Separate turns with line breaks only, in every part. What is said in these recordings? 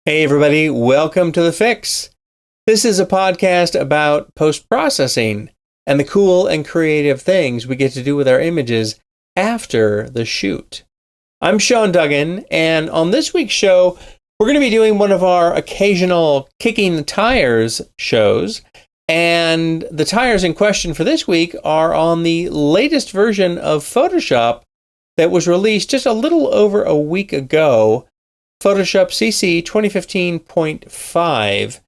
Hey everybody, welcome to TheFIX. This is a podcast about post-processing and the cool and creative things we get to do with our images after the shoot. I'm Sean Duggan, and on this week's show, we're going to be doing one of our occasional Kicking the Tires shows, and the tires in question for this week are on the latest version of Photoshop that was released just a little over a week ago, Photoshop CC 2015.5.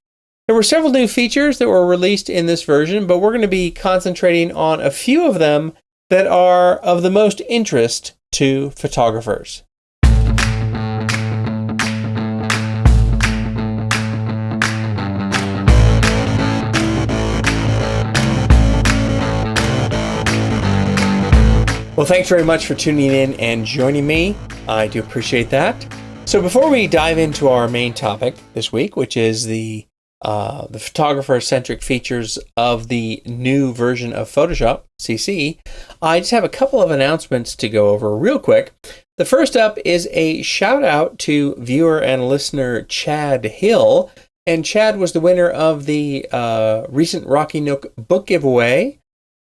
There were several new features that were released in this version, but we're going to be concentrating on a few of them that are of the most interest to photographers. Well, thanks very much for tuning in and joining me. I do appreciate that. So before we dive into our main topic this week, which is the photographer-centric features of the new version of Photoshop, CC, I just have a couple of announcements to go over real quick. The first up is a shout out to viewer and listener Chad Hill. And Chad was the winner of the recent Rocky Nook book giveaway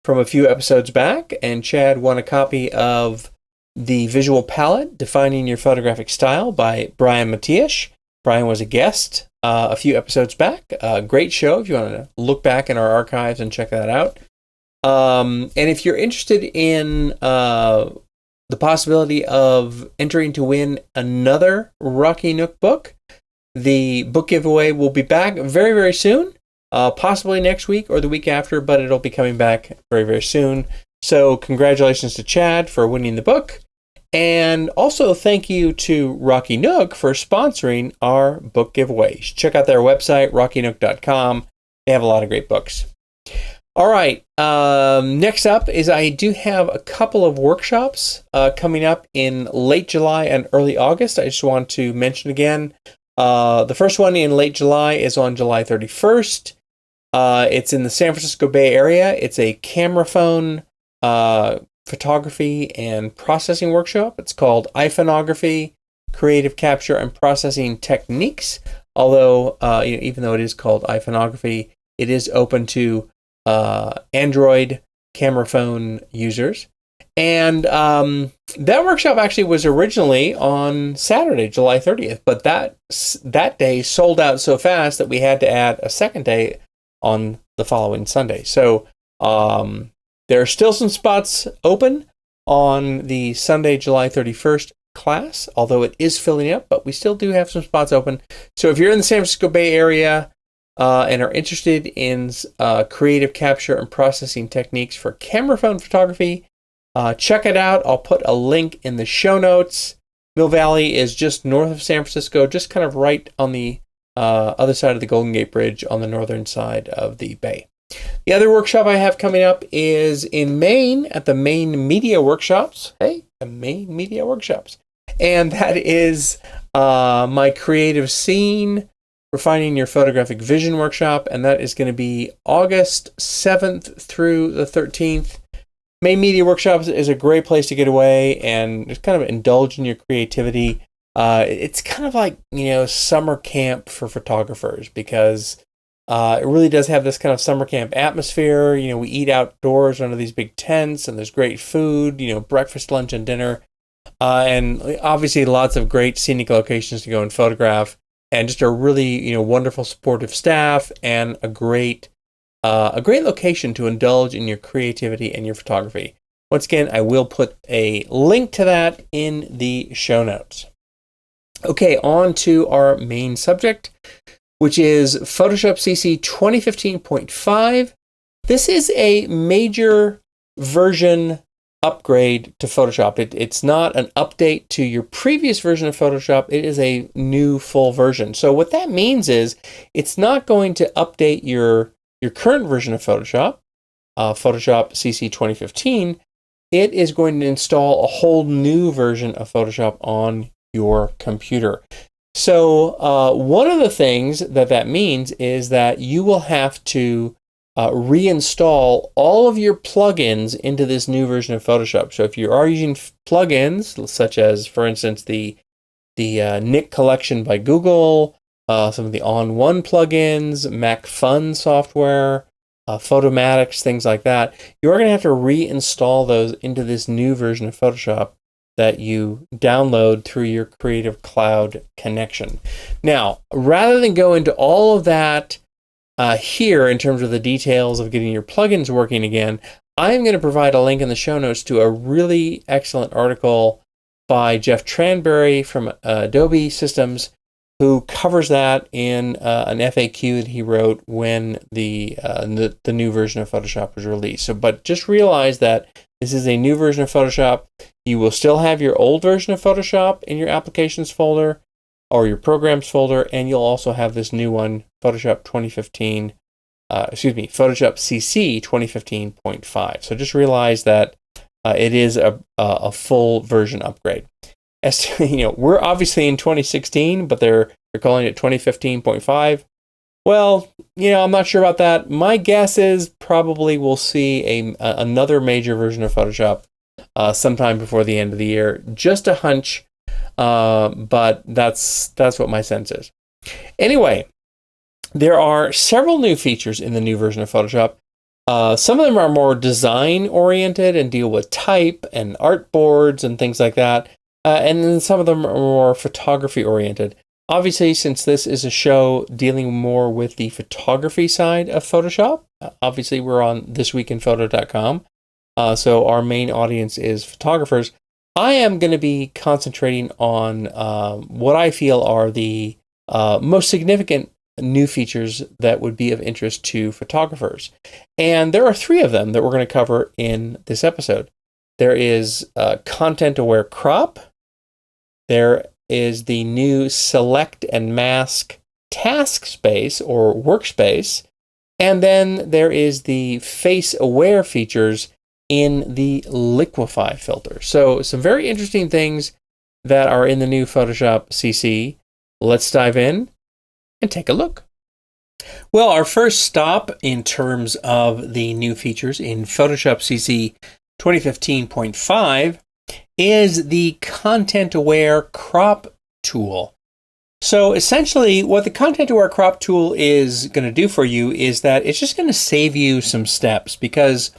from a few episodes back. And Chad won a copy of The Visual Palette, Defining Your Photographic Style by Brian Matiash. Brian was a guest a few episodes back. Great show if you want to look back in our archives and check that out. And if you're interested in the possibility of entering to win another Rocky Nook book, the book giveaway will be back very, very soon. Possibly next week or the week after, but it'll be coming back very, very soon. So congratulations to Chad for winning the book. And also thank you to Rocky Nook for sponsoring our book giveaway. Check out their website, rockynook.com. They have a lot of great books. All right. Next up is I do have a couple of workshops coming up in late July and early August. I just want to mention again. The first one in late July is on July 31st. It's in the San Francisco Bay Area. It's a camera phone photography and processing workshop. It's called iPhoneography, Creative Capture and Processing Techniques. Although, even though it is called iPhoneography, it is open to Android camera phone users. And that workshop actually was originally on Saturday, July 30th, but that day sold out so fast that we had to add a second day on the following Sunday. So there are still some spots open on the Sunday, July 31st class, although it is filling up, but we still do have some spots open. So if you're in the San Francisco Bay Area and are interested in creative capture and processing techniques for camera phone photography, check it out. I'll put a link in the show notes. Mill Valley is just north of San Francisco, just kind of right on the other side of the Golden Gate Bridge on the northern side of the bay. The other workshop I have coming up is in Maine at the Maine Media Workshops. Hey, the Maine Media Workshops. And that is my creative scene, refining your photographic vision workshop. And that is going to be August 7th through the 13th. Maine Media Workshops is a great place to get away and just kind of indulge in your creativity. It's kind of like, summer camp for photographers because it really does have this kind of summer camp atmosphere. We eat outdoors under these big tents and there's great food, breakfast, lunch, and dinner. And obviously lots of great scenic locations to go and photograph and just a really, wonderful supportive staff and a great location to indulge in your creativity and your photography. Once again, I will put a link to that in the show notes. Okay, on to our main subject, which is Photoshop CC 2015.5. This is a major version upgrade to Photoshop. It's not an update to your previous version of Photoshop. It is a new full version. So what that means is it's not going to update your current version of Photoshop, Photoshop CC 2015. It is going to install a whole new version of Photoshop on your computer. So one of the things that means is that you will have to reinstall all of your plugins into this new version of Photoshop. So if you are using plugins, such as, for instance, the Nick collection by Google, some of the On1 plugins, Mac Fun software, Photomatix, things like that. You're going to have to reinstall those into this new version of Photoshop that you download through your Creative Cloud connection. Now, rather than go into all of that here in terms of the details of getting your plugins working again, I'm going to provide a link in the show notes to a really excellent article by Jeff Tranberry from Adobe Systems, who covers that in an FAQ that he wrote when the new version of Photoshop was released. So, but just realize that this is a new version of Photoshop. You will still have your old version of Photoshop in your applications folder or your programs folder, and you'll also have this new one, Photoshop CC 2015.5. So just realize that it is a full version upgrade. As we're obviously in 2016, but they're calling it 2015.5. Well, I'm not sure about that. My guess is probably we'll see another major version of Photoshop sometime before the end of the year. Just a hunch, but that's what my sense is. Anyway, there are several new features in the new version of Photoshop. Some of them are more design-oriented and deal with type and artboards and things like that. And then some of them are more photography-oriented. Obviously, since this is a show dealing more with the photography side of Photoshop, obviously we're on thisweekinphoto.com, so our main audience is photographers. I am going to be concentrating on what I feel are the most significant new features that would be of interest to photographers. And there are 3 of them that we're going to cover in this episode. There is content-aware crop. There is the new select and mask task space or workspace. And then there is the face-aware features in the Liquify filter. So some very interesting things that are in the new Photoshop CC. Let's dive in and take a look. Well, our first stop in terms of the new features in Photoshop CC 2015.5 is the content-aware crop tool. So essentially, what the content-aware crop tool is going to do for you is that it's just going to save you some steps, because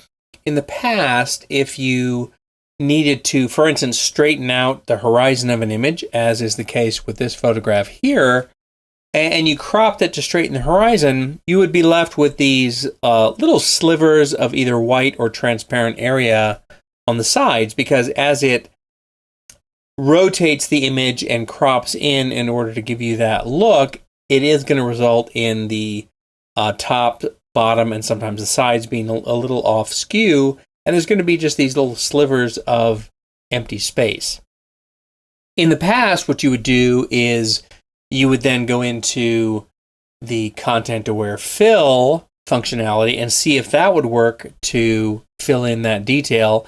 in the past, if you needed to, for instance, straighten out the horizon of an image, as is the case with this photograph here, and you cropped it to straighten the horizon, you would be left with these little slivers of either white or transparent area on the sides, because as it rotates the image and crops in order to give you that look, it is going to result in the top, bottom, and sometimes the sides being a little off skew, and there's going to be just these little slivers of empty space. In the past, what you would do is you would then go into the content-aware fill functionality and see if that would work to fill in that detail.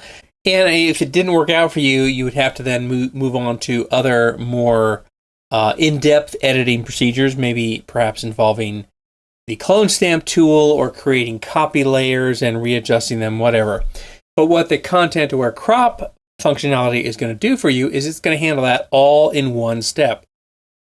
And if it didn't work out for you, you would have to then move on to other more in-depth editing procedures, maybe perhaps involving the clone stamp tool or creating copy layers and readjusting them, whatever. But what the content-aware crop functionality is going to do for you is it's going to handle that all in one step.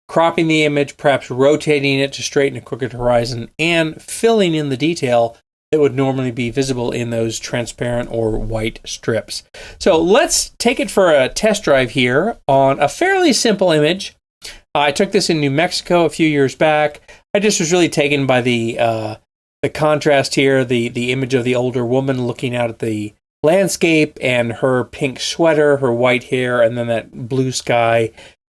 Cropping the image, perhaps rotating it to straighten a crooked horizon, and filling in the detail that would normally be visible in those transparent or white strips. So let's take it for a test drive here on a fairly simple image. I took this in New Mexico a few years back. I just was really taken by the contrast here, the image of the older woman looking out at the landscape and her pink sweater, her white hair, and then that blue sky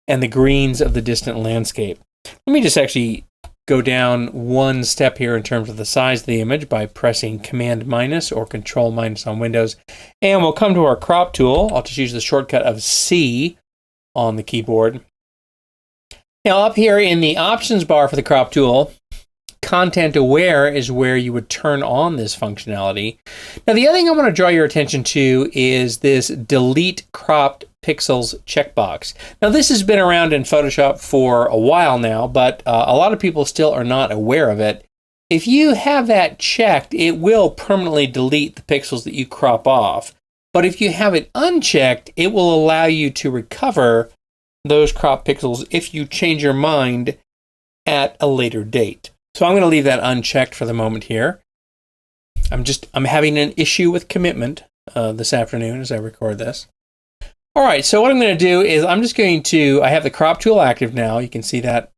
and the greens of the distant landscape. Let me just actually go down one step here in terms of the size of the image by pressing Command minus or Control minus on Windows. And we'll come to our crop tool. I'll just use the shortcut of C on the keyboard. Now up here in the options bar for the crop tool, content aware is where you would turn on this functionality. Now the other thing I want to draw your attention to is this delete cropped pixels checkbox. Now this has been around in Photoshop for a while now, but a lot of people still are not aware of it. If you have that checked, it will permanently delete the pixels that you crop off. But if you have it unchecked, it will allow you to recover those crop pixels if you change your mind at a later date. So I'm going to leave that unchecked for the moment here. I'm having an issue with commitment this afternoon as I record this. All right, so what I'm going to do is I have the crop tool active now. You can see that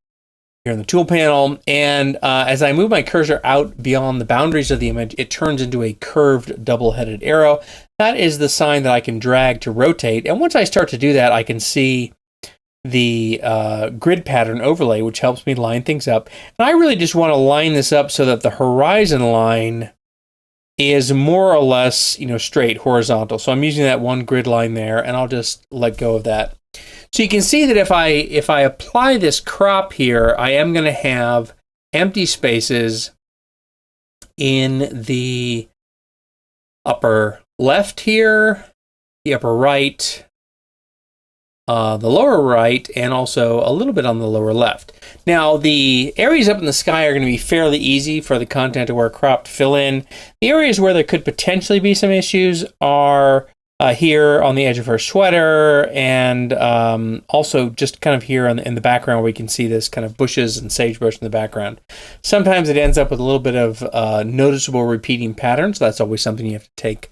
here in the tool panel. And as I move my cursor out beyond the boundaries of the image, it turns into a curved double-headed arrow. That is the sign that I can drag to rotate. And once I start to do that, I can see the grid pattern overlay, which helps me line things up. And I really just want to line this up so that the horizon line is more or less, straight horizontal. So I'm using that one grid line there, and I'll just let go of that. So you can see that if I apply this crop here, I am going to have empty spaces in the upper left here, the upper right, the lower right, and also a little bit on the lower left. Now, the areas up in the sky are going to be fairly easy for the content-aware crop to fill in. The areas where there could potentially be some issues are here on the edge of her sweater, and also just kind of here in the background where we can see this kind of bushes and sagebrush in the background. Sometimes it ends up with a little bit of noticeable repeating patterns. So that's always something you have to take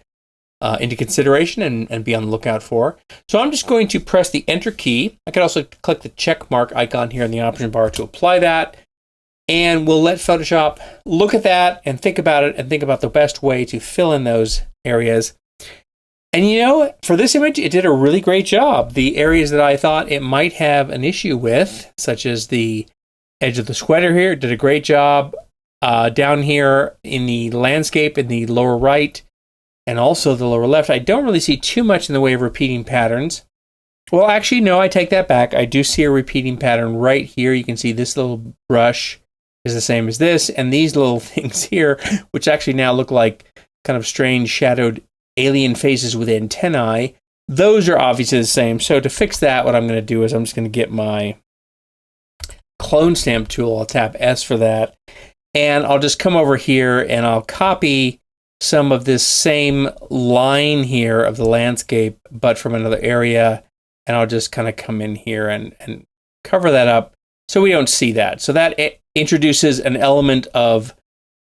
into consideration and be on the lookout for. So I'm just going to press the Enter key. I could also click the check mark icon here in the option bar to apply that. And we'll let Photoshop look at that and think about it and think about the best way to fill in those areas. And for this image, it did a really great job. The areas that I thought it might have an issue with, such as the edge of the sweater here, it did a great job. Down here in the landscape in the lower right and also the lower left, I don't really see too much in the way of repeating patterns. Well, actually, no, I take that back. I do see a repeating pattern right here. You can see this little brush is the same as this, and these little things here, which actually now look like kind of strange shadowed alien faces with antennae, those are obviously the same. So to fix that, what I'm going to do is I'm just going to get my clone stamp tool. I'll tap S for that, and I'll just come over here and I'll copy some of this same line here of the landscape, but from another area, and I'll just kind of come in here and cover that up so we don't see that. So that introduces an element of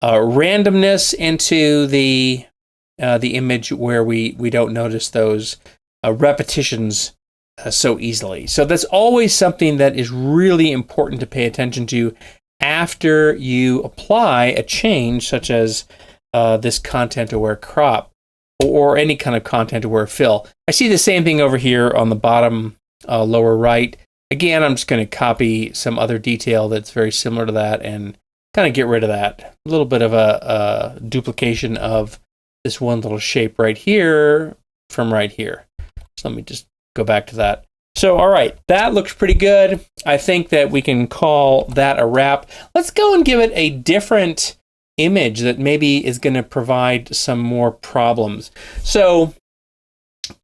randomness into the image where we don't notice those repetitions so easily. So that's always something that is really important to pay attention to after you apply a change such as this content-aware crop or any kind of content-aware fill. I see the same thing over here on the bottom lower right. Again, I'm just going to copy some other detail that's very similar to that and kind of get rid of that. A little bit of a duplication of this one little shape right here from right here. So let me just go back to that. So, all right, that looks pretty good. I think that we can call that a wrap. Let's go and give it a different image that maybe is going to provide some more problems. So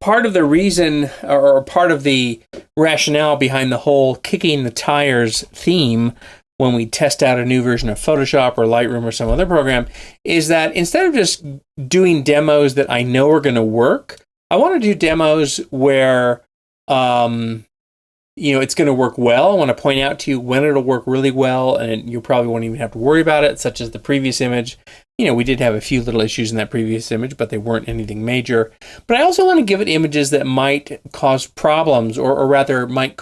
part of the reason or part of the rationale behind the whole kicking the tires theme when we test out a new version of Photoshop or Lightroom or some other program is that instead of just doing demos that I know are going to work, I want to do demos where it's going to work well. I want to point out to you when it'll work really well, and you probably won't even have to worry about it, such as the previous image. We did have a few little issues in that previous image, but they weren't anything major. But I also want to give it images that might cause problems, or rather might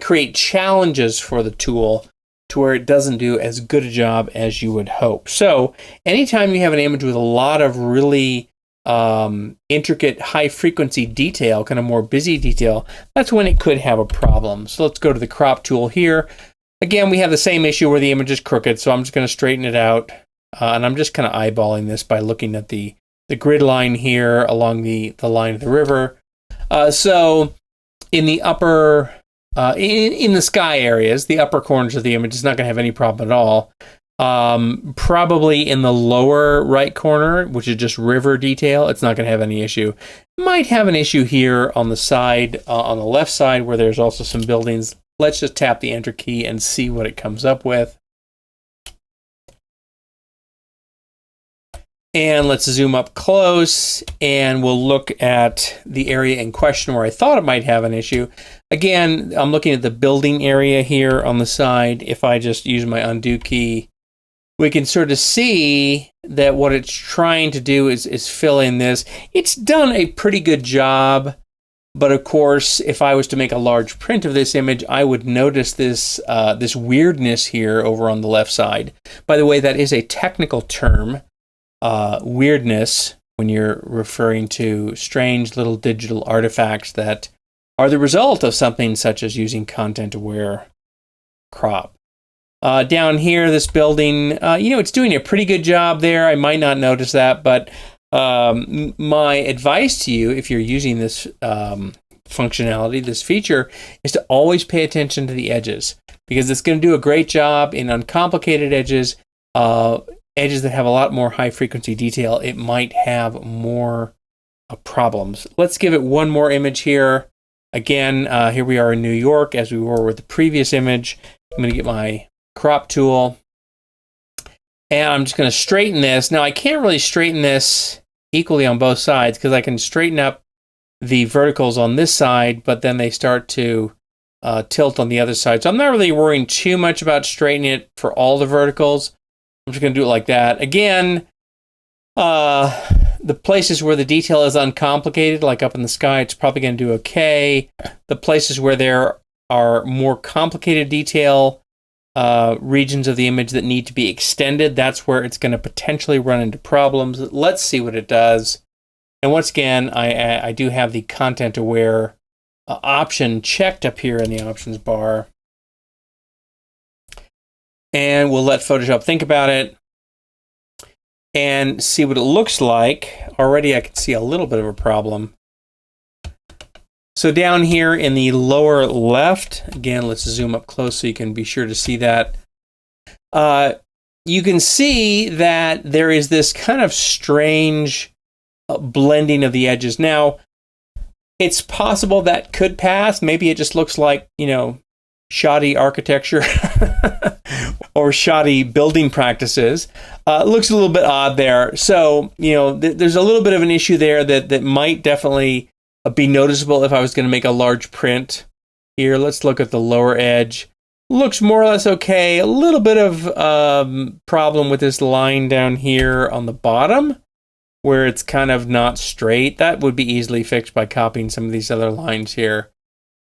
create challenges for the tool to where it doesn't do as good a job as you would hope. So anytime you have an image with a lot of really intricate high-frequency detail, kind of more busy detail, that's when it could have a problem. So let's go to the crop tool here. Again, we have the same issue where the image is crooked, so I'm just going to straighten it out. And I'm just kind of eyeballing this by looking at the grid line here along the line of the river. So in the upper, in the sky areas, the upper corners of the image is not going to have any problem at all. Probably in the lower right corner, which is just river detail, it's not going to have any issue. Might have an issue here on the side, on the left side, where there's also some buildings. Let's just tap the Enter key and see what it comes up with. And let's zoom up close, and we'll look at the area in question where I thought it might have an issue. Again, I'm looking at the building area here on the side. If I just use my undo key, we can sort of see that what it's trying to do is fill in this. It's done a pretty good job, but of course, if I was to make a large print of this image, I would notice this, this weirdness here over on the left side. By the way, that is a technical term. Weirdness, when you're referring to strange little digital artifacts that are the result of something such as using content-aware crop. Down here, this building, it's doing a pretty good job there. I might not notice that, but my advice to you, if you're using this functionality, this feature, is to always pay attention to the edges, because it's going to do a great job in uncomplicated edges. Edges that have a lot more high frequency detail, it might have more problems. Let's give it one more image here. Again, here we are in New York as we were with the previous image. I'm going to get my crop tool, and I'm just going to straighten this. Now, I can't really straighten this equally on both sides because I can straighten up the verticals on this side, but then they start to tilt on the other side. So I'm not really worrying too much about straightening it for all the verticals. I'm just going to do it like that. Again, the places where the detail is uncomplicated, like up in the sky, it's probably going to do okay. The places where there are more complicated detail, regions of the image that need to be extended, that's where it's going to potentially run into problems. Let's see what it does. And once again, I do have the content-aware option checked up here in the options bar. And we'll let Photoshop think about it and see what it looks like. Already I can see a little bit of a problem. So down here in the lower left, again, let's zoom up close so you can be sure to see that. You can see that there is this kind of strange blending of the edges. Now, it's possible that could pass. Maybe it just looks like, shoddy architecture or shoddy building practices. It looks a little bit odd there. So, there's a little bit of an issue there that might definitely be noticeable if I was going to make a large print. Here, let's look at the lower edge. Looks more or less okay. A little bit of problem with this line down here on the bottom, where it's kind of not straight. That would be easily fixed by copying some of these other lines here.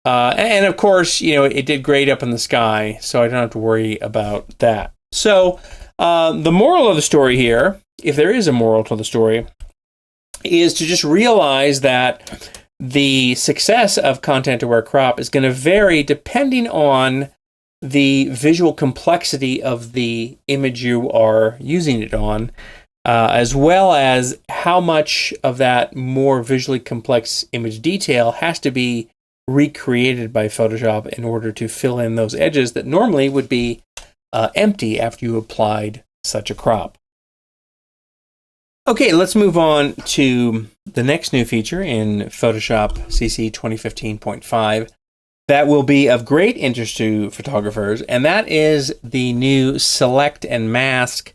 And of course, it did great up in the sky, so I don't have to worry about that. So the moral of the story here, if there is a moral to the story, is to just realize that the success of content-aware crop is going to vary depending on the visual complexity of the image you are using it on, as well as how much of that more visually complex image detail has to be recreated by Photoshop in order to fill in those edges that normally would be empty after you applied such a crop. Okay, let's move on to the next new feature in Photoshop CC 2015.5 that will be of great interest to photographers, and that is the new Select and Mask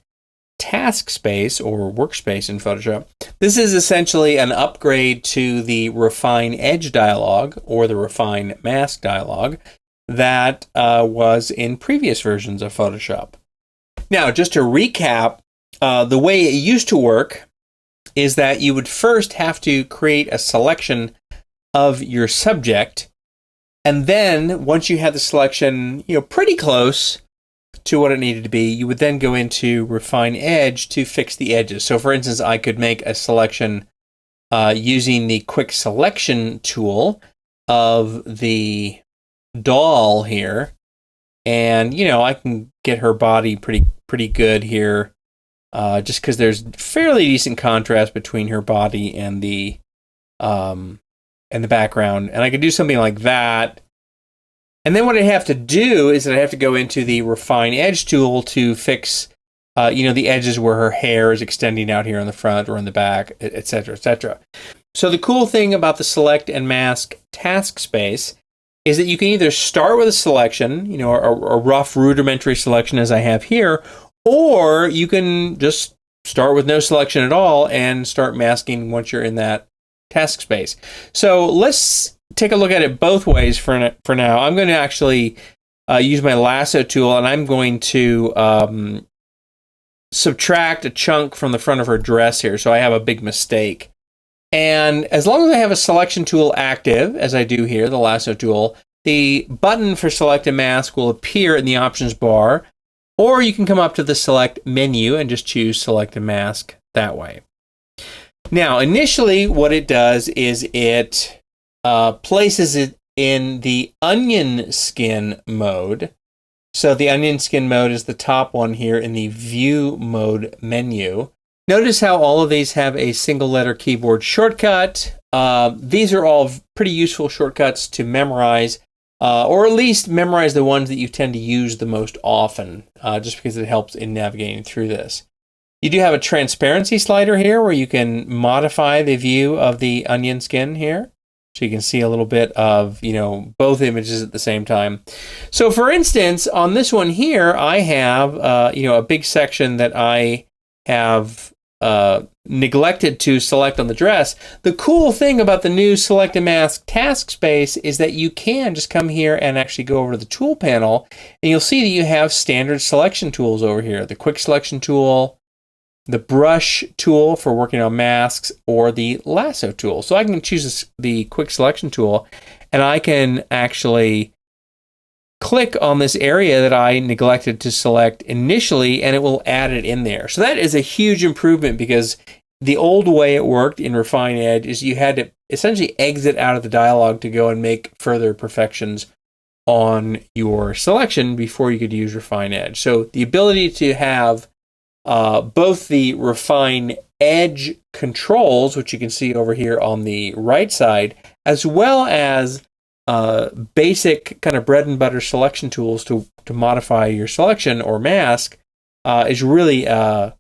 task space or workspace in Photoshop. This is essentially an upgrade to the Refine Edge dialog or the Refine Mask dialog that was in previous versions of Photoshop. Now, just to recap, the way it used to work is that you would first have to create a selection of your subject, and then once you had the selection, pretty close to what it needed to be, you would then go into Refine Edge to fix the edges. So for instance, I could make a selection using the quick selection tool of the doll here, and I can get her body pretty good here, just because there's fairly decent contrast between her body and the background, and I could do something like that. And then what I have to do is that I have to go into the Refine Edge tool to fix, the edges where her hair is extending out here on the front or in the back, etc., etc. So the cool thing about the Select and Mask task space is that you can either start with a selection, a rough rudimentary selection as I have here, or you can just start with no selection at all and start masking once you're in that task space. So let's take a look at it both ways for now. I'm going to actually use my lasso tool, and I'm going to subtract a chunk from the front of her dress here, so I have a big mistake. And as long as I have a selection tool active, as I do here, the lasso tool, the button for select and mask will appear in the options bar, or you can come up to the select menu and just choose select and mask that way. Now, initially what it does is it places it in the onion skin mode. So the onion skin mode is the top one here in the view mode menu. Notice how all of these have a single letter keyboard shortcut. These are all pretty useful shortcuts to memorize, or at least memorize the ones that you tend to use the most often, just because it helps in navigating through this. You do have a transparency slider here where you can modify the view of the onion skin here. So you can see a little bit of, both images at the same time. So for instance, on this one here, I have, a big section that I have neglected to select on the dress. The cool thing about the new Select and Mask task space is that you can just come here and actually go over to the tool panel, and you'll see that you have standard selection tools over here. The quick selection tool, the brush tool for working on masks, or the lasso tool. So I can choose the quick selection tool, and I can actually click on this area that I neglected to select initially, and it will add it in there. So that is a huge improvement, because the old way it worked in Refine Edge is you had to essentially exit out of the dialog to go and make further perfections on your selection before you could use Refine Edge. So the ability to have both the Refine Edge controls, which you can see over here on the right side, as well as basic kind of bread and butter selection tools to modify your selection or mask, is really a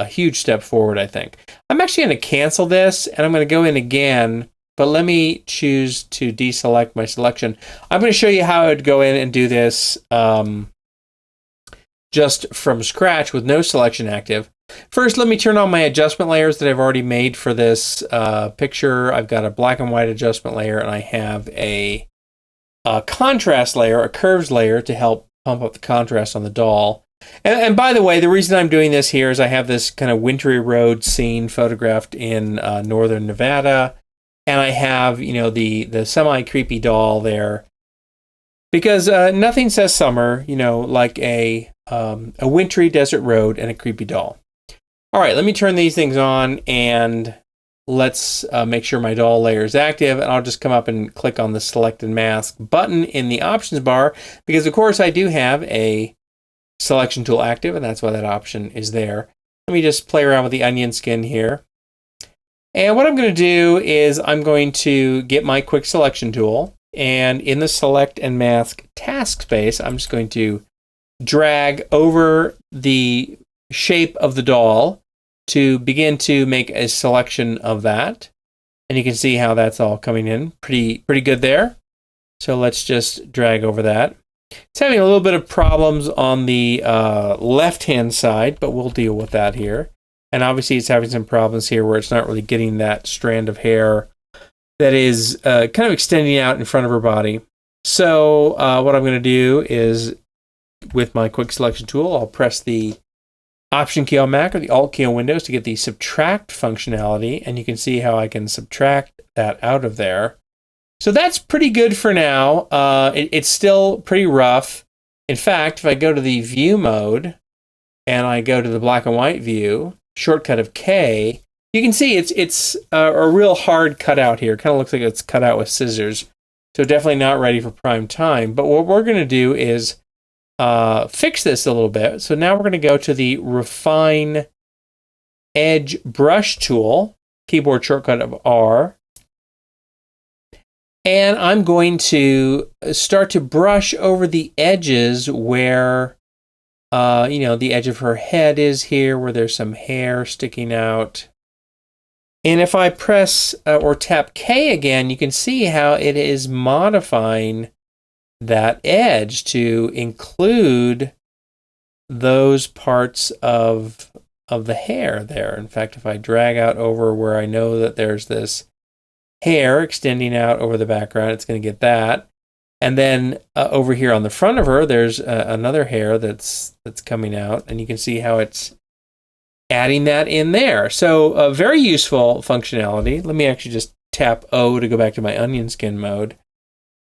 huge step forward, I think. I'm actually going to cancel this, and I'm going to go in again, but let me choose to deselect my selection. I'm going to show you how I'd go in and do this just from scratch with no selection active. First, let me turn on my adjustment layers that I've already made for this picture. I've got a black and white adjustment layer, and I have a contrast layer, a curves layer, to help pump up the contrast on the doll. And by the way, the reason I'm doing this here is I have this kind of wintry road scene photographed in northern Nevada, and I have, the semi-creepy doll there, because nothing says summer, like a wintry desert road and a creepy doll. All right, let me turn these things on, and let's make sure my doll layer is active, and I'll just come up and click on the Select and Mask button in the options bar, because of course I do have a selection tool active, and that's why that option is there. Let me just play around with the onion skin here. And what I'm going to do is I'm going to get my quick selection tool, and in the Select and Mask task space, I'm just going to drag over the shape of the doll to begin to make a selection of that. And you can see how that's all coming in pretty good there. So let's just drag over that. It's having a little bit of problems on the left-hand side, but we'll deal with that here. And obviously it's having some problems here where it's not really getting that strand of hair that is kind of extending out in front of her body. So what I'm going to do is, with my quick selection tool, I'll press the Option key on Mac or the Alt key on Windows to get the subtract functionality, and you can see how I can subtract that out of there. So that's pretty good for now. It's still pretty rough. In fact, if I go to the view mode and I go to the black and white view, shortcut of K, you can see it's a real hard cutout here. It kind of looks like it's cut out with scissors. So definitely not ready for prime time. But what we're going to do is fix this a little bit. So now we're going to go to the Refine Edge Brush tool, keyboard shortcut of R. And I'm going to start to brush over the edges where, the edge of her head is here, where there's some hair sticking out. And if I press or tap K again, you can see how it is modifying that edge to include those parts of the hair there. In fact, if I drag out over where I know that there's this hair extending out over the background, it's going to get that. And then over here on the front of her, there's another hair that's coming out, and you can see how it's adding that in there. So very useful functionality. Let me actually just tap O to go back to my onion skin mode.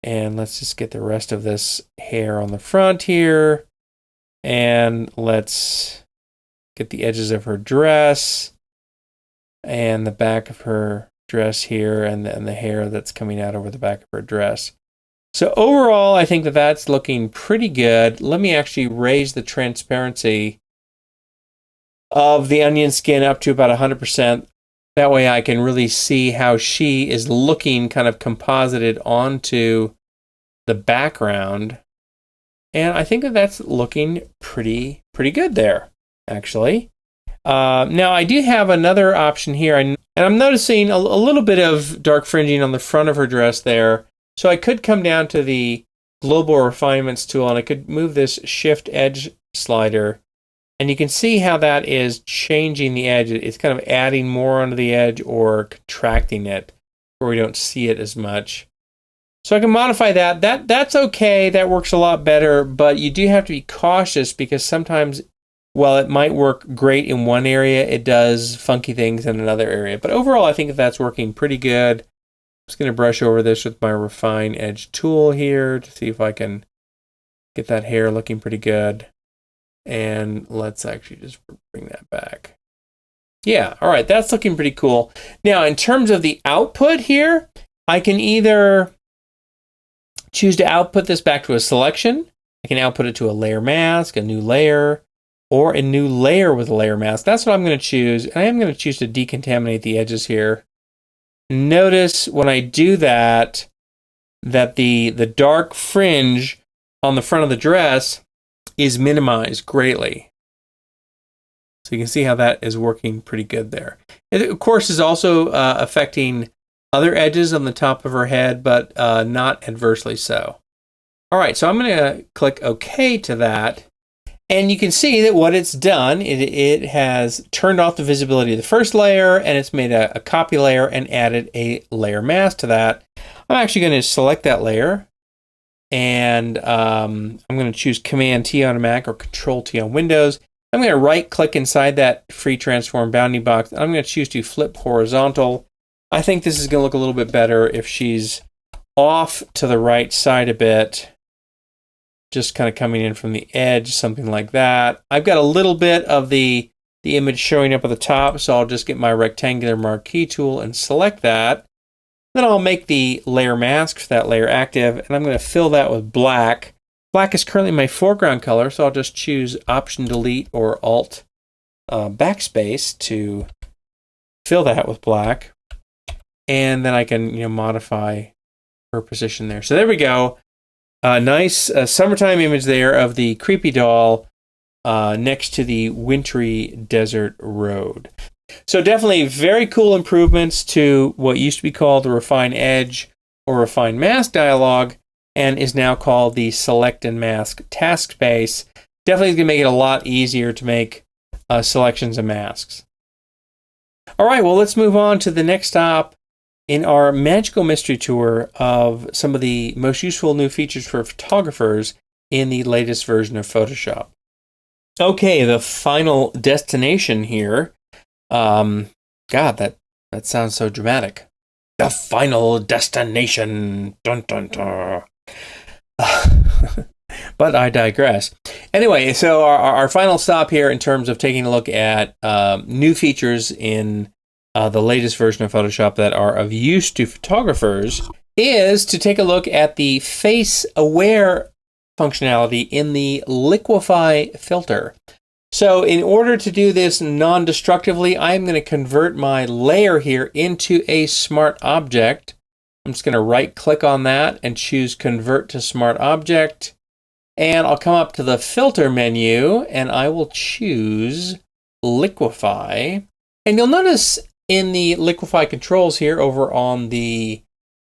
And let's just get the rest of this hair on the front here. And let's get the edges of her dress and the back of her dress here, and the hair that's coming out over the back of her dress. So overall, I think that that's looking pretty good. Let me actually raise the transparency of the onion skin up to about 100%. That way I can really see how she is looking kind of composited onto the background. And I think that that's looking pretty good there, actually. Now I do have another option here, and I'm noticing a little bit of dark fringing on the front of her dress there. So I could come down to the Global Refinements tool, and I could move this Shift Edge slider, and you can see how that is changing the edge. It's kind of adding more onto the edge or contracting it where we don't see it as much. So I can modify that. That's okay. That works a lot better, but you do have to be cautious because sometimes, while it might work great in one area, it does funky things in another area. But overall, I think that's working pretty good. I'm just going to brush over this with my Refine Edge tool here to see if I can get that hair looking pretty good. And let's actually just bring that back. Yeah, all right, that's looking pretty cool. Now, in terms of the output here, I can either choose to output this back to a selection. I can output it to a layer mask, a new layer, or a new layer with a layer mask. That's what I'm going to choose. And I am going to choose to decontaminate the edges here. Notice when I do that, that the dark fringe on the front of the dress is minimized greatly. So you can see how that is working pretty good there. It, of course, is also affecting other edges on the top of her head, but not adversely so. All right, so I'm going to click OK to that. And you can see that what it's done, it has turned off the visibility of the first layer, and it's made a copy layer and added a layer mask to that. I'm actually going to select that layer, and I'm going to choose Command-T on a Mac or Control-T on Windows. I'm going to right-click inside that free transform bounding box, and I'm going to choose to flip horizontal. I think this is going to look a little bit better if she's off to the right side a bit. Just kind of coming in from the edge, something like that. I've got a little bit of the image showing up at the top, so I'll just get my rectangular marquee tool and select that. Then I'll make the layer mask for that layer active, and I'm going to fill that with black. Black is currently my foreground color, so I'll just choose Option Delete or Alt Backspace to fill that with black. And then I can modify her position there. So there we go. Nice summertime image there of the creepy doll next to the wintry desert road. So definitely very cool improvements to what used to be called the Refine Edge or Refine Mask dialog, and is now called the Select and Mask task space. Definitely is going to make it a lot easier to make selections of masks. All right, well, let's move on to the next stop in our magical mystery tour of some of the most useful new features for photographers in the latest version of Photoshop. Okay, the final destination here. God, that sounds so dramatic. The final destination. Dun, dun, dun. But I digress. Anyway, so our final stop here in terms of taking a look at new features in the latest version of Photoshop that are of use to photographers is to take a look at the face aware functionality in the Liquify filter. So in order to do this non-destructively, I'm going to convert my layer here into a smart object. I'm just going to right click on that and choose Convert to Smart Object. And I'll come up to the filter menu and I will choose Liquify. And you'll notice in the Liquify controls here over on the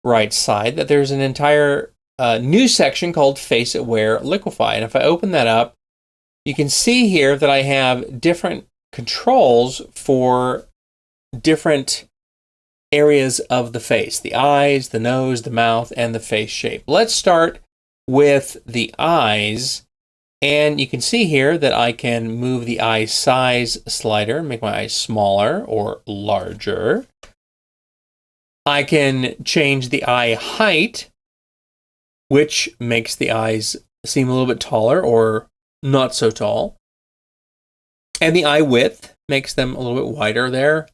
right side that there's an entire new section called Face Aware Liquify. And if I open that up, you can see here that I have different controls for different areas of the face, the eyes, the nose, the mouth, and the face shape. Let's start with the eyes, and you can see here that I can move the eye size slider, make my eyes smaller or larger. I can change the eye height, which makes the eyes seem a little bit taller or not so tall. And the eye width makes them a little bit wider there.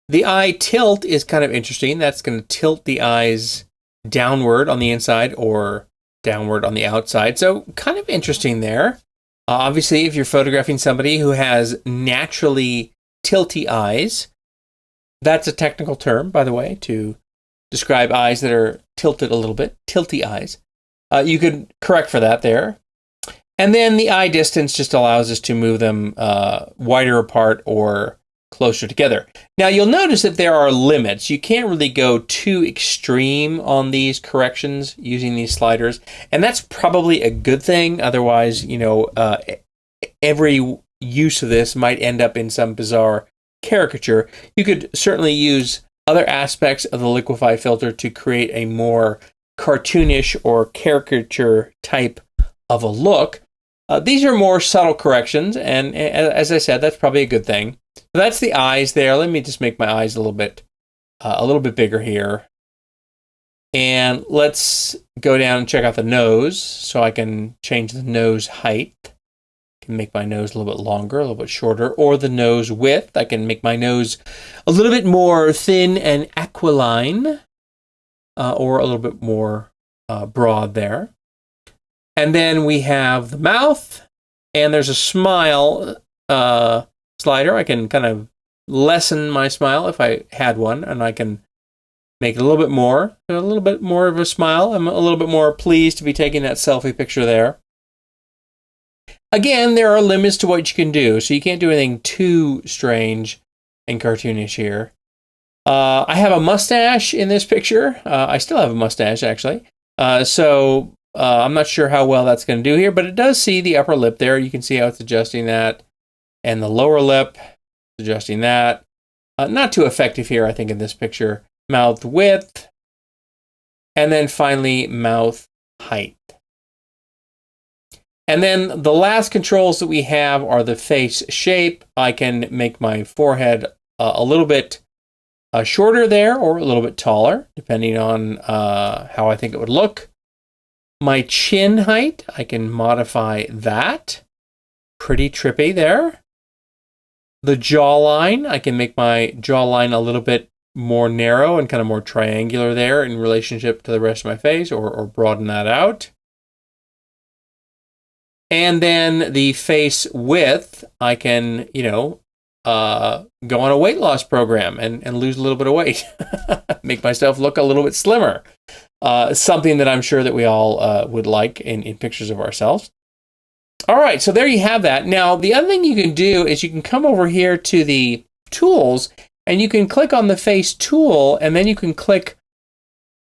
The eye tilt is kind of interesting. That's going to tilt the eyes downward on the inside or downward on the outside. So kind of interesting there. Obviously, if you're photographing somebody who has naturally tilty eyes, that's a technical term, by the way, to describe eyes that are tilted a little bit, tilty eyes. You could correct for that there. And then the eye distance just allows us to move them wider apart or closer together. Now you'll notice that there are limits. You can't really go too extreme on these corrections using these sliders, and that's probably a good thing. Otherwise, every use of this might end up in some bizarre caricature. You could certainly use other aspects of the Liquify filter to create a more cartoonish or caricature type of a look. These are more subtle corrections, and as I said, that's probably a good thing. So that's the eyes there. Let me just make my eyes a little bit bigger here. And let's go down and check out the nose, so I can change the nose height. I can make my nose a little bit longer, a little bit shorter, or the nose width. I can make my nose a little bit more thin and aquiline, or a little bit more broad there. And then we have the mouth, and there's a smile slider. I can kind of lessen my smile if I had one, and I can make it a little bit more of a smile. I'm a little bit more pleased to be taking that selfie picture there. Again, there are limits to what you can do, so you can't do anything too strange and cartoonish here. I have a mustache in this picture. I still have a mustache, actually. So I'm not sure how well that's going to do here, but it does see the upper lip there. You can see how it's adjusting that. And the lower lip, adjusting that. Not too effective here, I think, in this picture. Mouth width. And then finally, mouth height. And then the last controls that we have are the face shape. I can make my forehead a little bit shorter there or a little bit taller, depending on how I think it would look. My chin height, I can modify that. Pretty trippy there. The jawline, I can make my jawline a little bit more narrow and kind of more triangular there in relationship to the rest of my face, or broaden that out. And then the face width, I can, go on a weight loss program and lose a little bit of weight. Make myself look a little bit slimmer. Something that I'm sure that we all would like in pictures of ourselves. All right, so there you have that. Now, the other thing you can do is you can come over here to the tools, and you can click on the face tool, and then you can click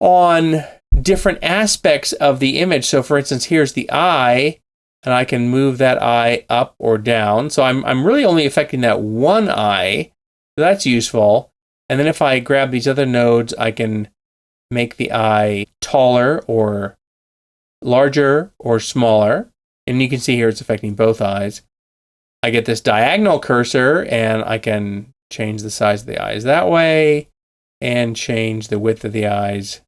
on different aspects of the image. So, for instance, here's the eye, and I can move that eye up or down. So I'm really only affecting that one eye. So that's useful. And then if I grab these other nodes, I can make the eye taller or larger or smaller. And you can see here it's affecting both eyes. I get this diagonal cursor, and I can change the size of the eyes that way and change the width of the eyes,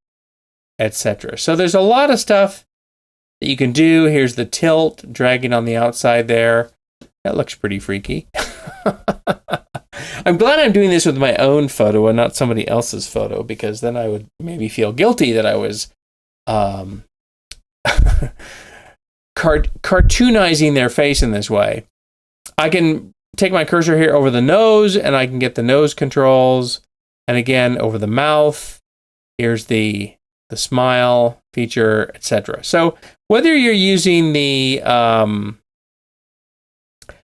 etc. So there's a lot of stuff that you can do. Here's the tilt, dragging on the outside there. That looks pretty freaky. I'm glad I'm doing this with my own photo and not somebody else's photo, because then I would maybe feel guilty that I was cartoonizing their face in this way. I can take my cursor here over the nose, and I can get the nose controls. And again, over the mouth, here's the smile feature, etc. So whether you're using the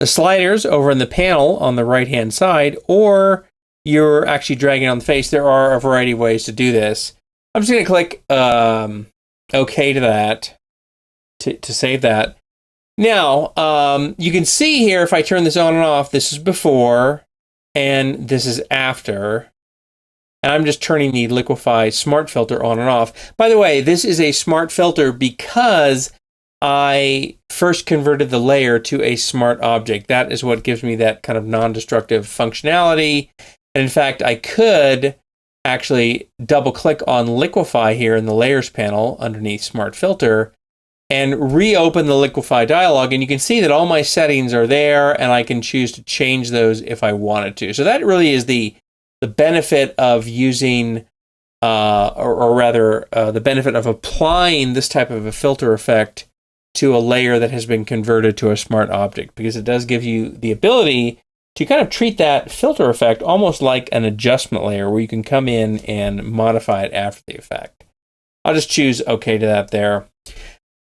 sliders over in the panel on the right-hand side, or you're actually dragging on the face, there are a variety of ways to do this. I'm just going to click OK to that, to save that. Now, you can see here, if I turn this on and off, this is before, and this is after. And I'm just turning the Liquify smart filter on and off. By the way, this is a smart filter because I first converted the layer to a smart object. That is what gives me that kind of non-destructive functionality. And in fact, I could actually double-click on Liquify here in the Layers panel underneath Smart Filter and reopen the Liquify dialog. And you can see that all my settings are there, and I can choose to change those if I wanted to. So that really is the benefit of using, or rather, the benefit of applying this type of a filter effect to a layer that has been converted to a smart object, because it does give you the ability to kind of treat that filter effect almost like an adjustment layer where you can come in and modify it after the effect. I'll just choose OK to that there.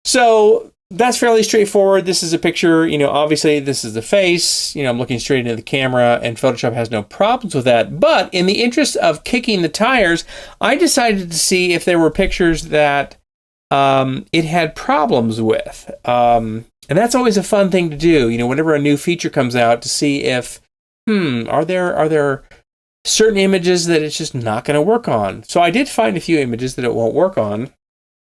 So that's fairly straightforward. This is a picture, obviously this is the face, I'm looking straight into the camera, and Photoshop has no problems with that. But in the interest of kicking the tires, I decided to see if there were pictures that it had problems with. And that's always a fun thing to do, whenever a new feature comes out, to see if, are there certain images that it's just not going to work on. So I did find a few images that it won't work on.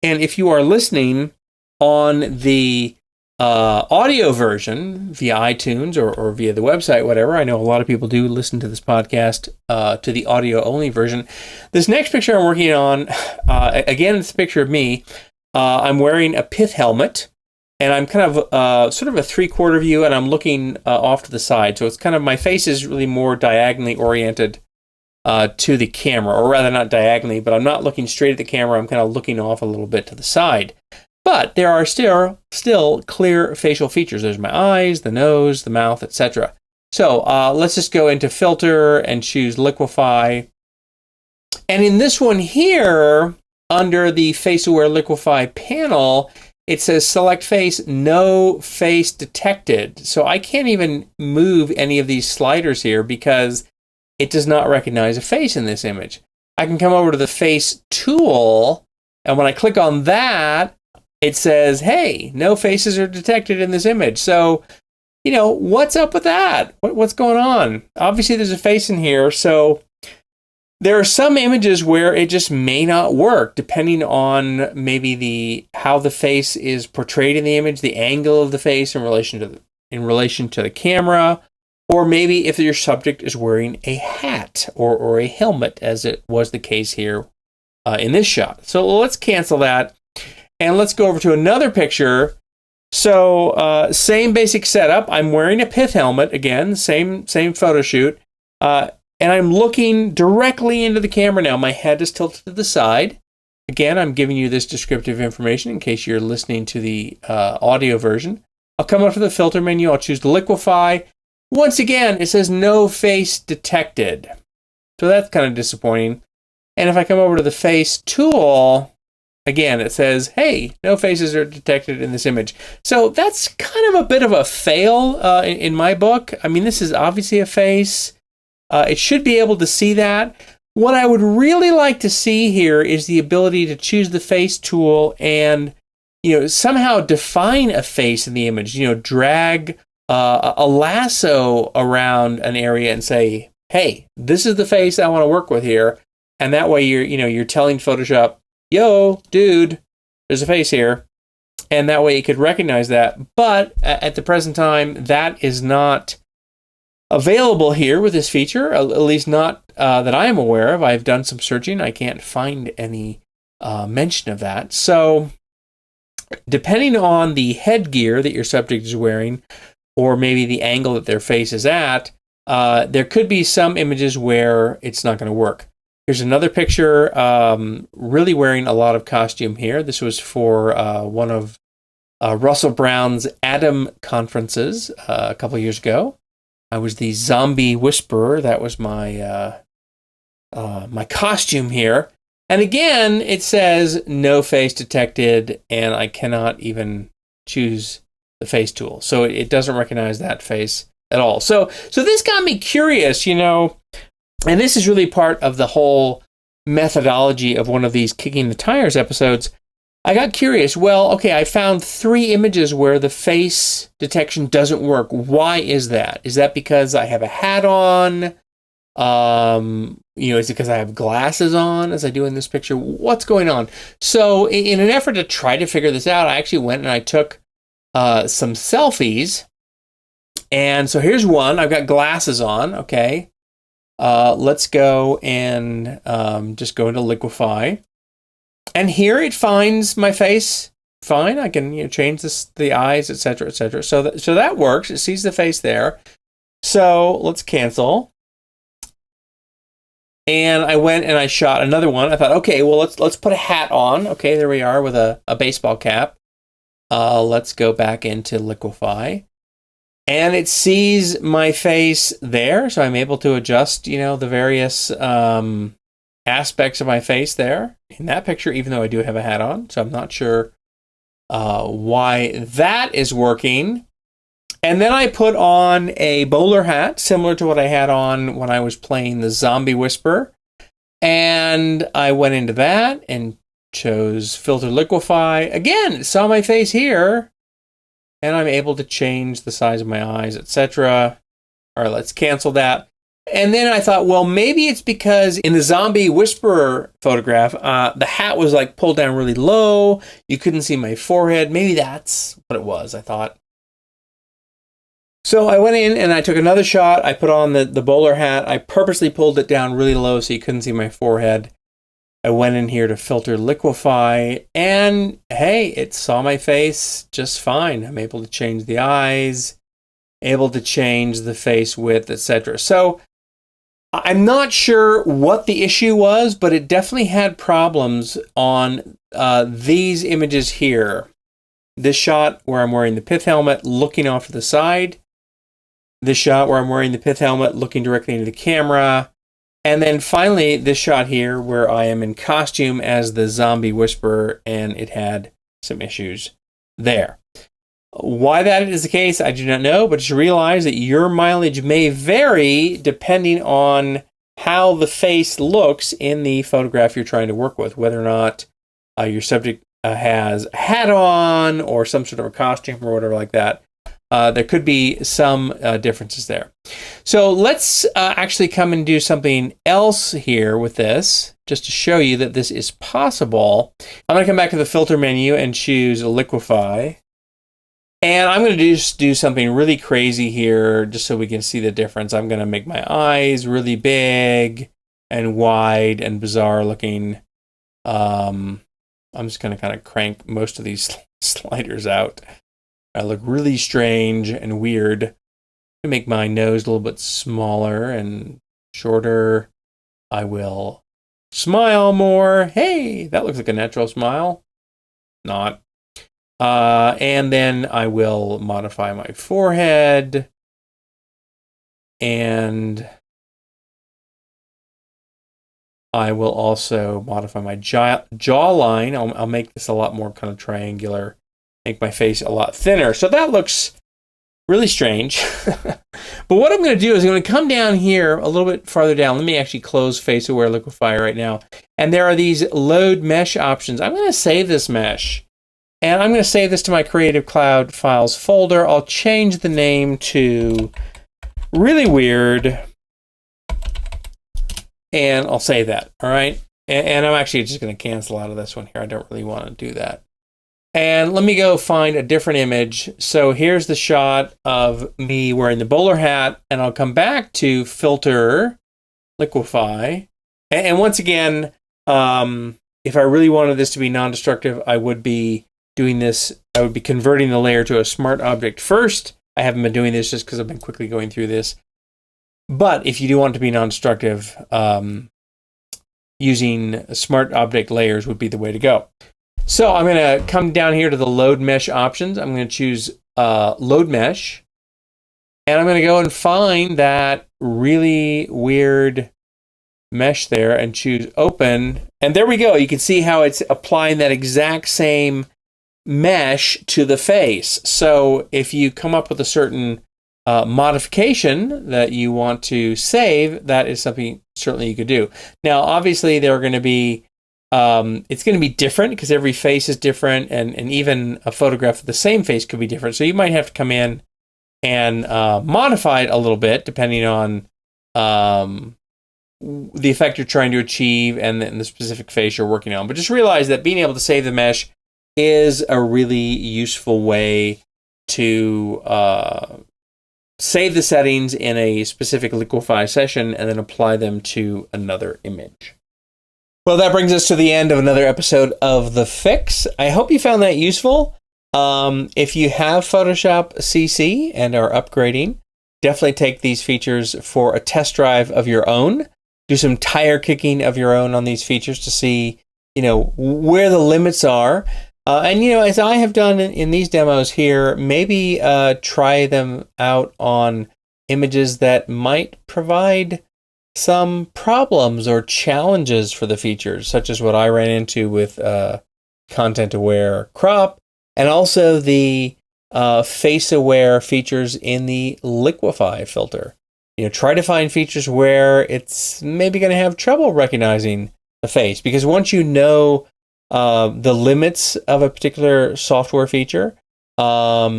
And if you are listening on the audio version via iTunes or via the website, whatever, I know a lot of people do listen to this podcast to the audio only version. This next picture I'm working on, again, it's a picture of me. I'm wearing a pith helmet, and I'm kind of sort of a three-quarter view, and I'm looking off to the side. So it's kind of, my face is really more diagonally oriented to the camera, or rather not diagonally, but I'm not looking straight at the camera. I'm kind of looking off a little bit to the side. But there are still clear facial features. There's my eyes, the nose, the mouth, etc. So let's just go into Filter and choose Liquify. And in this one here, under the Face Aware Liquify panel, it says Select Face, No Face Detected. So I can't even move any of these sliders here because it does not recognize a face in this image. I can come over to the Face tool, and when I click on that, it says, hey, no faces are detected in this image. So, what's up with that? What's going on? Obviously, there's a face in here, so there are some images where it just may not work, depending on maybe how the face is portrayed in the image, the angle of the face in relation to the camera, or maybe if your subject is wearing a hat or a helmet, as it was the case here in this shot. So let's cancel that. And let's go over to another picture. So same basic setup. I'm wearing a pith helmet again, same photo shoot, and I'm looking directly into the camera now. My head is tilted to the side. Again, I'm giving you this descriptive information in case you're listening to the audio version. I'll come up to the filter menu. I'll choose Liquify. Once again, it says no face detected. So that's kind of disappointing. And if I come over to the Face tool, again, it says, hey, no faces are detected in this image. So that's kind of a bit of a fail in my book. I mean, this is obviously a face. It should be able to see that. What I would really like to see here is the ability to choose the Face tool and, somehow define a face in the image. Drag a lasso around an area and say, hey, this is the face I want to work with here. And that way you're telling Photoshop, yo, dude, there's a face here. And that way it could recognize that. But at the present time, that is not available here with this feature, at least not that I am aware of. I've done some searching. I can't find any mention of that. So depending on the headgear that your subject is wearing, or maybe the angle that their face is at, there could be some images where it's not going to work. Here's another picture, really wearing a lot of costume here. This was for one of Russell Brown's Adam conferences a couple years ago. I was the zombie whisperer. That was my my costume here. And again, it says no face detected, and I cannot even choose the Face tool. So it doesn't recognize that face at all. So this got me curious, and this is really part of the whole methodology of one of these Kicking the Tires episodes. I got curious. Well, okay, I found 3 images where the face detection doesn't work. Why is that? Is that because I have a hat on? Is it because I have glasses on as I do in this picture? What's going on? So in an effort to try to figure this out, I actually went and I took some selfies. And so here's one. I've got glasses on, okay. Let's go and just go into Liquify. And here it finds my face fine. I can change the eyes, etc., etc. So that works. It sees the face there. So let's cancel. And I went and I shot another one. I thought, okay, well let's put a hat on. Okay, there we are with a baseball cap. Let's go back into Liquify. And it sees my face there, so I'm able to adjust, the various aspects of my face there in that picture, even though I do have a hat on. So I'm not sure why that is working. And then I put on a bowler hat, similar to what I had on when I was playing the Zombie Whisperer. And I went into that and chose Filter Liquify. Again, it saw my face here. And I'm able to change the size of my eyes, etc. All right, let's cancel that. And then I thought, well, maybe it's because in the Zombie Whisperer photograph, the hat was like pulled down really low. You couldn't see my forehead. Maybe that's what it was, I thought. So I went in and I took another shot. I put on the bowler hat. I purposely pulled it down really low so you couldn't see my forehead. I went in here to Filter Liquify, and hey, it saw my face just fine. I'm able to change the eyes, able to change the face width, etc. So I'm not sure what the issue was, but it definitely had problems on these images here. This shot where I'm wearing the pith helmet looking off to the side. This shot where I'm wearing the pith helmet looking directly into the camera. And then finally, this shot here where I am in costume as the Zombie Whisperer, and it had some issues there. Why that is the case, I do not know, but just realize that your mileage may vary depending on how the face looks in the photograph you're trying to work with, whether or not your subject has a hat on or some sort of a costume or whatever like that. There could be some differences there. So let's actually come and do something else here with this, just to show you that this is possible. I'm going to come back to the filter menu and choose Liquify. And I'm going to just do something really crazy here, just so we can see the difference. I'm going to make my eyes really big and wide and bizarre looking. I'm just going to kind of crank most of these sliders out. I look really strange and weird. To make my nose a little bit smaller and shorter. I will smile more. Hey, that looks like a natural smile. Not. And then I will modify my forehead. And I will also modify my jawline. I'll make this a lot more kind of triangular. Make my face a lot thinner. So that looks really strange. But what I'm going to do is I'm going to come down here a little bit farther down. Let me actually close Face Aware Liquify right now. And there are these load mesh options. I'm going to save this mesh. And I'm going to save this to my Creative Cloud Files folder. I'll change the name to Really Weird. And I'll save that. All right. And I'm actually just going to cancel out of this one here. I don't really want to do that. And let me go find a different image. So here's the shot of me wearing the bowler hat, and I'll come back to Filter Liquify. And once again, if I really wanted this to be non-destructive, I would be doing this. I would be converting the layer to a smart object first. I haven't been doing this just because I've been quickly going through this. But if you do want it to be non-destructive, using smart object layers would be the way to go. So I'm going to come down here to the load mesh options. I'm going to choose load mesh. And I'm going to go and find that really weird mesh there and choose open. And there we go. You can see how it's applying that exact same mesh to the face. So if you come up with a certain modification that you want to save, that is something certainly you could do. Now, obviously, there are going to be it's going to be different because every face is different, and even a photograph of the same face could be different. So you might have to come in and modify it a little bit depending on the effect you're trying to achieve and the specific face you're working on. But just realize that being able to save the mesh is a really useful way to save the settings in a specific Liquify session and then apply them to another image. Well, that brings us to the end of another episode of TheFIX. I hope you found that useful. If you have Photoshop CC and are upgrading, definitely take these features for a test drive of your own. Do some tire kicking of your own on these features to see, where the limits are. And, as I have done in these demos here, maybe try them out on images that might provide some problems or challenges for the features, such as what I ran into with content-aware crop, and also the face-aware features in the Liquify filter. Try to find features where it's maybe going to have trouble recognizing the face, because once you know the limits of a particular software feature, or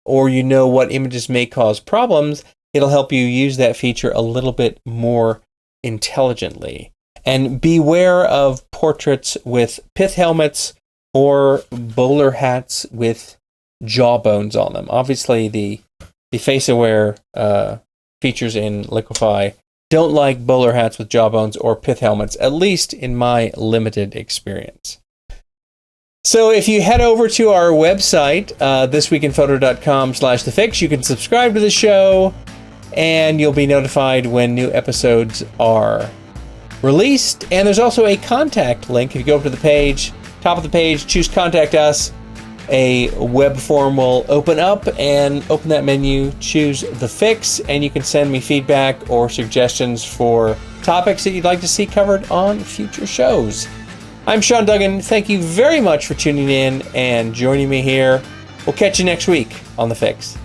what images may cause problems, it'll help you use that feature a little bit more intelligently. And beware of portraits with pith helmets or bowler hats with jawbones on them. Obviously, the face-aware features in Liquify don't like bowler hats with jawbones or pith helmets, at least in my limited experience. So if you head over to our website, thisweekinphoto.com/thefix, you can subscribe to the show, and you'll be notified when new episodes are released. And there's also a contact link. If you go up to the page, top of the page, choose Contact Us, a web form will open up, and open that menu, choose TheFIX, and you can send me feedback or suggestions for topics that you'd like to see covered on future shows. I'm Sean Duggan. Thank you very much for tuning in and joining me here. We'll catch you next week on TheFIX.